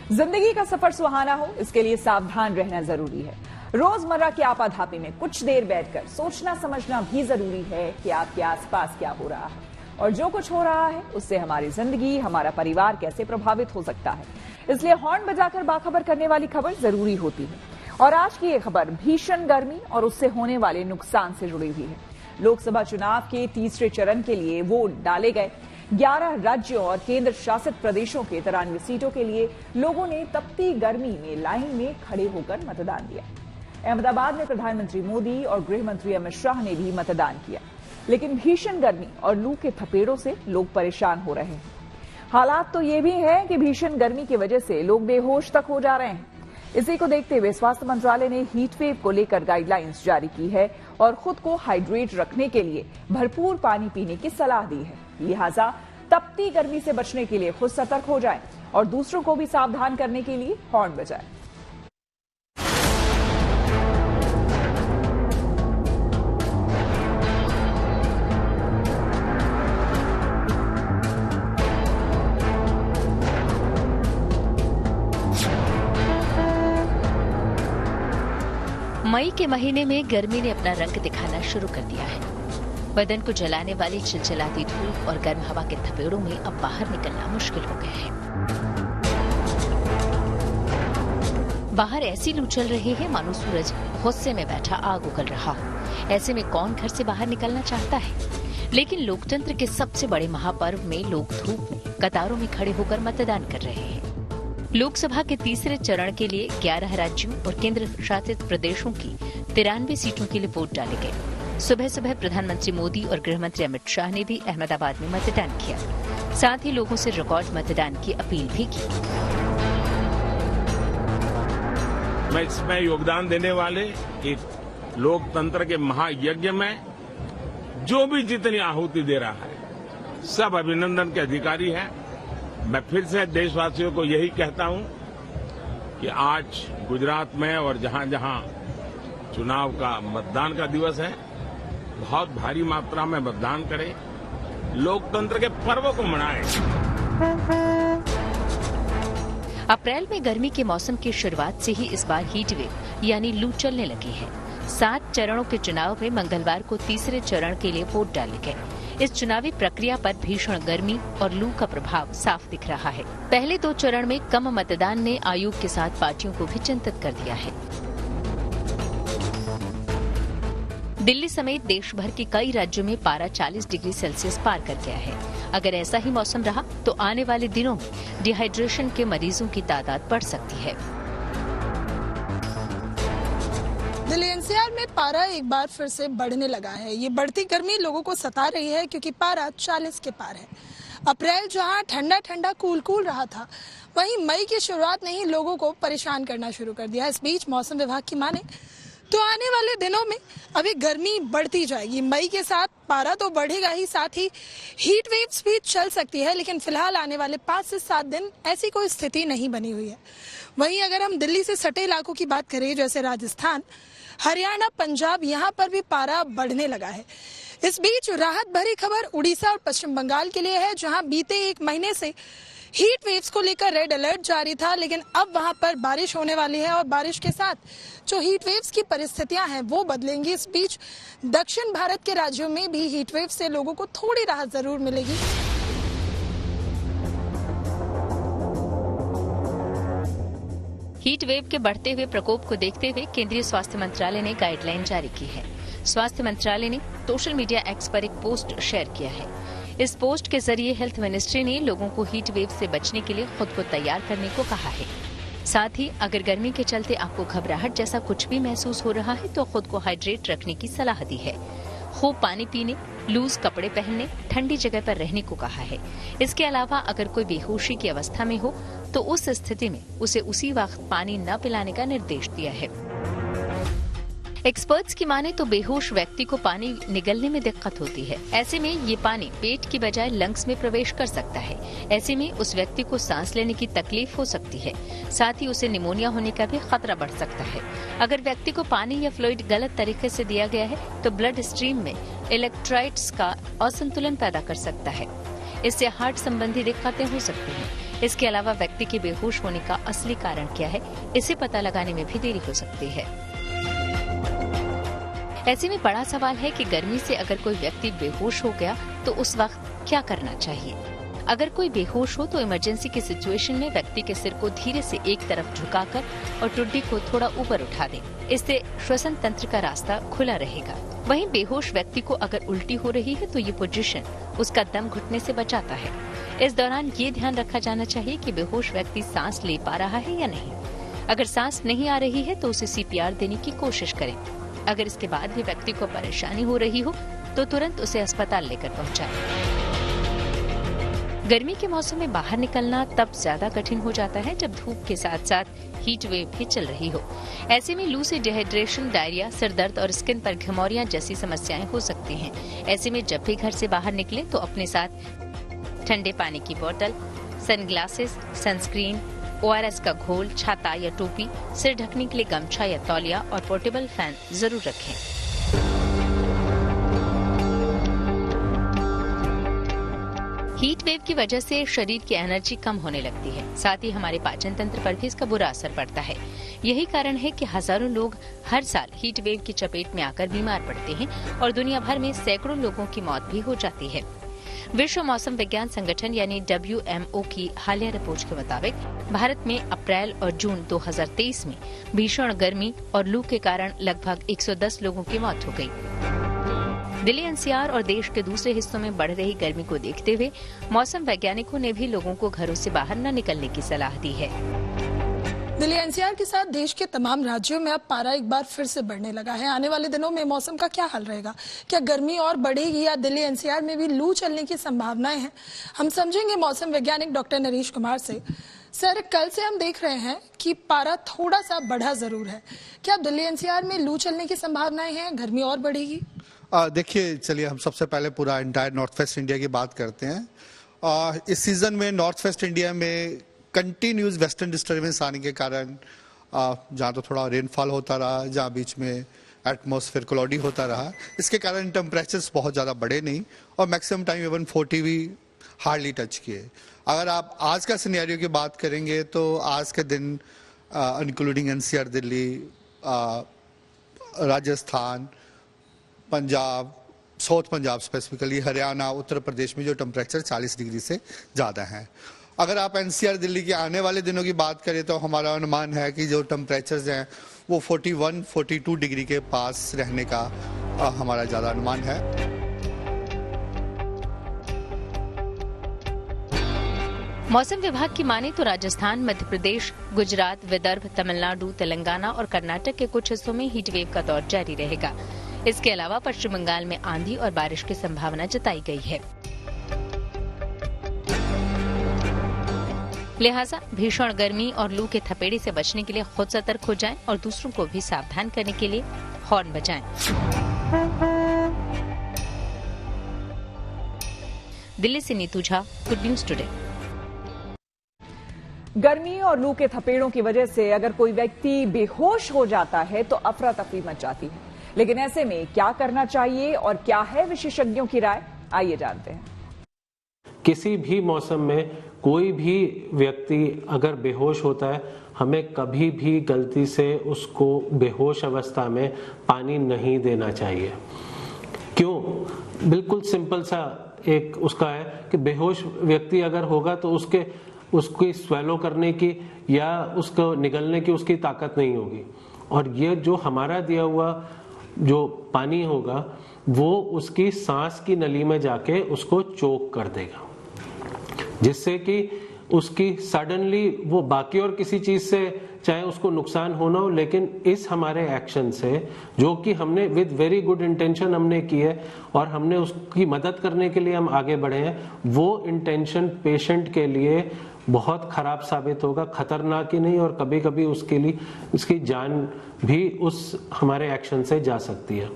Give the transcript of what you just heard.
जिंदगी का सफर सुहाना हो, इसके लिए सावधान रहना जरूरी है। रोजमर्रा की आपाधापी में कुछ देर बैठकर सोचना समझना भी जरूरी है कि आपके आसपास क्या हो रहा है और जो कुछ हो रहा है उससे हमारी जिंदगी, हमारा परिवार कैसे प्रभावित हो सकता है। इसलिए हॉर्न बजाकर बाखबर करने वाली खबर जरूरी होती है। और आज की ये खबर भीषण गर्मी और उससे होने वाले नुकसान से जुड़ी हुई है। लोकसभा चुनाव के तीसरे चरण के लिए वोट डाले गए। 11 राज्यों और केंद्र शासित प्रदेशों के 93 सीटों के लिए लोगों ने तपती गर्मी में लाइन में खड़े होकर मतदान दिया। अहमदाबाद में प्रधानमंत्री मोदी और गृह मंत्री अमित शाह ने भी मतदान किया, लेकिन भीषण गर्मी और लू के थपेड़ों से लोग परेशान हो रहे हैं। हालात तो ये भी है कि भीषण गर्मी की वजह से लोग बेहोश तक हो जा रहे हैं। इसी को देखते हुए स्वास्थ्य मंत्रालय ने हीट वेव को लेकर गाइडलाइंस जारी की है और खुद को हाइड्रेट रखने के लिए भरपूर पानी पीने की सलाह दी है। लिहाजा तपती गर्मी से बचने के लिए खुद सतर्क हो जाएं और दूसरों को भी सावधान करने के लिए हॉर्न बजाएं। मई के महीने में गर्मी ने अपना रंग दिखाना शुरू कर दिया है। बदन को जलाने वाली चिलचिलाती धूप और गर्म हवा के थपेड़ों में अब बाहर निकलना मुश्किल हो गया है। बाहर ऐसी लू चल रही है मानो सूरज गुस्से में बैठा आग उगल रहा हो। ऐसे में कौन घर से बाहर निकलना चाहता है? लेकिन लोकतंत्र के सबसे बड़े महापर्व में लोग धूप में कतारों में खड़े होकर मतदान कर रहे हैं। लोकसभा के तीसरे चरण के लिए 11 राज्यों और केंद्र शासित प्रदेशों की 93 सीटों के लिए वोट डाले गए। सुबह सुबह प्रधानमंत्री मोदी और गृह मंत्री अमित शाह ने भी अहमदाबाद में मतदान किया। साथ ही लोगों से रिकॉर्ड मतदान की अपील भी की। मैं इसमें योगदान देने वाले एक लोकतंत्र के महायज्ञ में जो भी जितनी आहुति दे रहा है, सब अभिनंदन के अधिकारी हैं। मैं फिर से देशवासियों को यही कहता हूं कि आज गुजरात में और जहां जहां चुनाव का मतदान का दिवस है, बहुत भारी मात्रा में मतदान करें, लोकतंत्र के पर्व को मनाएं। अप्रैल में गर्मी के मौसम की शुरुआत से ही इस बार हीट वेव यानी लू चलने लगी है। 7 चरणों के चुनाव में मंगलवार को तीसरे चरण के लिए वोट डाले गए। इस चुनावी प्रक्रिया पर भीषण गर्मी और लू का प्रभाव साफ दिख रहा है। पहले 2 चरण में कम मतदान ने आयोग के साथ पार्टियों को भी चिंतित कर दिया है। दिल्ली समेत देश भर के कई राज्यों में पारा 40 डिग्री सेल्सियस पार कर गया है। अगर ऐसा ही मौसम रहा तो आने वाले दिनों में डिहाइड्रेशन के मरीजों की तादाद बढ़ सकती है। दिल्ली एनसीआर में पारा एक बार फिर से बढ़ने लगा है। ये बढ़ती गर्मी लोगों को सता रही है क्योंकि पारा 40 के पार है। अप्रैल जहां ठंडा ठंडा कूल रहा था, वहीं मई की शुरुआत ने ही लोगों को परेशान करना शुरू कर दिया। इस बीच मौसम विभाग की माने तो आने वाले दिनों में अभी गर्मी बढ़ती जाएगी। मई के साथ पारा तो बढ़ेगा ही, साथ ही हीट वेव्स भी चल सकती है, लेकिन फिलहाल आने वाले 5 से 7 दिन ऐसी कोई स्थिति नहीं बनी हुई है। वहीं अगर हम दिल्ली से सटे इलाकों की बात करें, जैसे राजस्थान, हरियाणा, पंजाब, यहाँ पर भी पारा बढ़ने लगा है। इस बीच राहत भरी खबर उड़ीसा और पश्चिम बंगाल के लिए है, जहां बीते 1 महीने से हीट वेव्स को लेकर रेड अलर्ट जारी था, लेकिन अब वहां पर बारिश होने वाली है और बारिश के साथ जो हीट वेव्स की परिस्थितियां हैं वो बदलेंगी। इस बीच दक्षिण भारत के राज्यों में भी हीट वेव से लोगों को थोड़ी राहत जरूर मिलेगी। हीट वेव के बढ़ते हुए प्रकोप को देखते हुए केंद्रीय स्वास्थ्य मंत्रालय ने गाइडलाइन जारी की है। स्वास्थ्य मंत्रालय ने सोशल मीडिया एक्स पर एक पोस्ट शेयर किया है। इस पोस्ट के जरिए हेल्थ मिनिस्ट्री ने लोगों को हीट वेव से बचने के लिए खुद को तैयार करने को कहा है। साथ ही अगर गर्मी के चलते आपको घबराहट जैसा कुछ भी महसूस हो रहा है तो खुद को हाइड्रेट रखने की सलाह दी है। खूब पानी पीने, लूज कपड़े पहनने, ठंडी जगह पर रहने को कहा है। इसके अलावा अगर कोई बेहोशी की अवस्था में हो तो उस स्थिति में उसे उसी वक्त पानी न पिलाने का निर्देश दिया है। एक्सपर्ट्स की माने तो बेहोश व्यक्ति को पानी निगलने में दिक्कत होती है। ऐसे में ये पानी पेट की बजाय लंग्स में प्रवेश कर सकता है। ऐसे में उस व्यक्ति को सांस लेने की तकलीफ हो सकती है। साथ ही उसे निमोनिया होने का भी खतरा बढ़ सकता है। अगर व्यक्ति को पानी या फ्लूइड गलत तरीके से दिया गया है तो ब्लड स्ट्रीम में इलेक्ट्रोलाइट्स का असंतुलन पैदा कर सकता है। इससे हार्ट संबंधी दिक्कतें हो सकती हैं। इसके अलावा व्यक्ति के बेहोश होने का असली कारण क्या है, इसे पता लगाने में भी देरी हो सकती है। ऐसे में बड़ा सवाल है कि गर्मी से अगर कोई व्यक्ति बेहोश हो गया तो उस वक्त क्या करना चाहिए। अगर कोई बेहोश हो तो इमरजेंसी की सिचुएशन में व्यक्ति के सिर को धीरे से एक तरफ झुकाकर और टुड्डी को थोड़ा ऊपर उठा दें। इससे श्वसन तंत्र का रास्ता खुला रहेगा। वहीं बेहोश व्यक्ति को अगर उल्टी हो रही है तो ये पोजीशन उसका दम घुटने से बचाता है। इस दौरान ये ध्यान रखा जाना चाहिए कि बेहोश व्यक्ति सांस ले पा रहा है या नहीं। अगर सांस नहीं आ रही है तो उसे CPR देने की कोशिश करें। अगर इसके बाद भी व्यक्ति को परेशानी हो रही हो तो तुरंत उसे अस्पताल लेकर पहुंचाएं। गर्मी के मौसम में बाहर निकलना तब ज्यादा कठिन हो जाता है जब धूप के साथ साथ हीट वेव भी चल रही हो। ऐसे में लू से डिहाइड्रेशन, डायरिया, सिर दर्द और स्किन पर घमौरियां जैसी समस्याएं हो सकती हैं। ऐसे में जब भी घर से बाहर निकले तो अपने साथ ठंडे पानी की बोतल, सनग्लासेस, सनस्क्रीन, ORS का घोल, छाता या टोपी, सिर ढकने के लिए गमछा या तौलिया और पोर्टेबल फैन जरूर रखें। हीट वेव की वजह से शरीर की एनर्जी कम होने लगती है, साथ ही हमारे पाचन तंत्र पर भी इसका बुरा असर पड़ता है। यही कारण है कि हजारों लोग हर साल हीट वेव की चपेट में आकर बीमार पड़ते हैं और दुनिया भर में सैकड़ों लोगों की मौत भी हो जाती है। विश्व मौसम विज्ञान संगठन यानी WMO की हालिया रिपोर्ट के मुताबिक भारत में अप्रैल और जून 2023 में भीषण गर्मी और लू के कारण लगभग 110 लोगों की मौत हो गई। दिल्ली NCR और देश के दूसरे हिस्सों में बढ़ रही गर्मी को देखते हुए मौसम वैज्ञानिकों ने भी लोगों को घरों से बाहर न निकलने की सलाह दी है। दिल्ली NCR के साथ देश के तमाम राज्यों में अब पारा एक बार फिर से बढ़ने लगा है। आने वाले दिनों में मौसम का क्या हाल रहेगा? क्या गर्मी और बढ़ेगी या दिल्ली NCR में भी लू चलने की संभावनाएं हैं? हम समझेंगे मौसम वैज्ञानिक डॉक्टर नरेश कुमार से। सर, कल से हम देख रहे हैं कि पारा थोड़ा सा बढ़ा जरूर है। क्या दिल्ली NCR में लू चलने की संभावनाएं हैं? गर्मी और बढ़ेगी? देखिए, चलिए हम सबसे पहले पूरा इंटायर नॉर्थ वेस्ट इंडिया की बात करते हैं। इस सीजन में नॉर्थ वेस्ट इंडिया में कंटिन्यूस वेस्टर्न डिस्टर्बेंस आने के कारण जहाँ तो थोड़ा रेनफॉल होता रहा, जहाँ बीच में एटमॉस्फेयर क्लाउडी होता रहा, इसके कारण टेम्परेचर्स बहुत ज़्यादा बढ़े नहीं और मैक्सिमम टाइम इवन 40 भी हार्डली टच किए। अगर आप आज का सिनेरियो की बात करेंगे तो आज के दिन including NCR, Delhi, Rajasthan, Punjab, south Punjab specifically, Haryana, Uttar Pradesh में जो टेम्परेचर 40 डिग्री से ज़्यादा है। अगर आप NCR दिल्ली के आने वाले दिनों की बात करें तो हमारा अनुमान है कि जो टेम्परेचर्स हैं वो 41-42 डिग्री के पास रहने का हमारा ज़्यादा अनुमान है। मौसम विभाग की माने तो राजस्थान, मध्य प्रदेश, गुजरात, विदर्भ, तमिलनाडु, तेलंगाना और कर्नाटक के कुछ हिस्सों में हीट वेव का दौर जारी रहेगा। इसके अलावा पश्चिम बंगाल में आंधी और बारिश की संभावना जताई गई है। लिहाजा भीषण गर्मी और लू के थपेड़े से बचने के लिए खुद सतर्क हो जाएं और दूसरों को भी सावधान करने के लिए हॉर्न बजाएं। दिल्ली से Neetu Jha, good news today. गर्मी और लू के थपेड़ों की वजह से अगर कोई व्यक्ति बेहोश हो जाता है तो अफरा तफरी मच जाती है, लेकिन ऐसे में क्या करना चाहिए और क्या है विशेषज्ञों की राय, आइए जानते हैं। किसी भी मौसम में कोई भी व्यक्ति अगर बेहोश होता है, हमें कभी भी गलती से उसको बेहोश अवस्था में पानी नहीं देना चाहिए। क्यों? बिल्कुल सिंपल सा एक उसका है कि बेहोश व्यक्ति अगर होगा तो उसकी स्वेलो करने की या उसको निगलने की उसकी ताकत नहीं होगी, और ये जो हमारा दिया हुआ जो पानी होगा वो उसकी सांस की नली में जाके उसको चोक कर देगा, जिससे कि उसकी सडनली वो बाकी और किसी चीज से चाहे उसको नुकसान होना हो, लेकिन इस हमारे एक्शन से जो कि हमने विद वेरी गुड इंटेंशन हमने की है और हमने उसकी मदद करने के लिए हम आगे बढ़े हैं, वो इंटेंशन पेशेंट के लिए बहुत खराब साबित होगा, खतरनाक ही नहीं, और कभी कभी उसके लिए उसकी जान भी उस हमारे एक्शन से जा सकती है।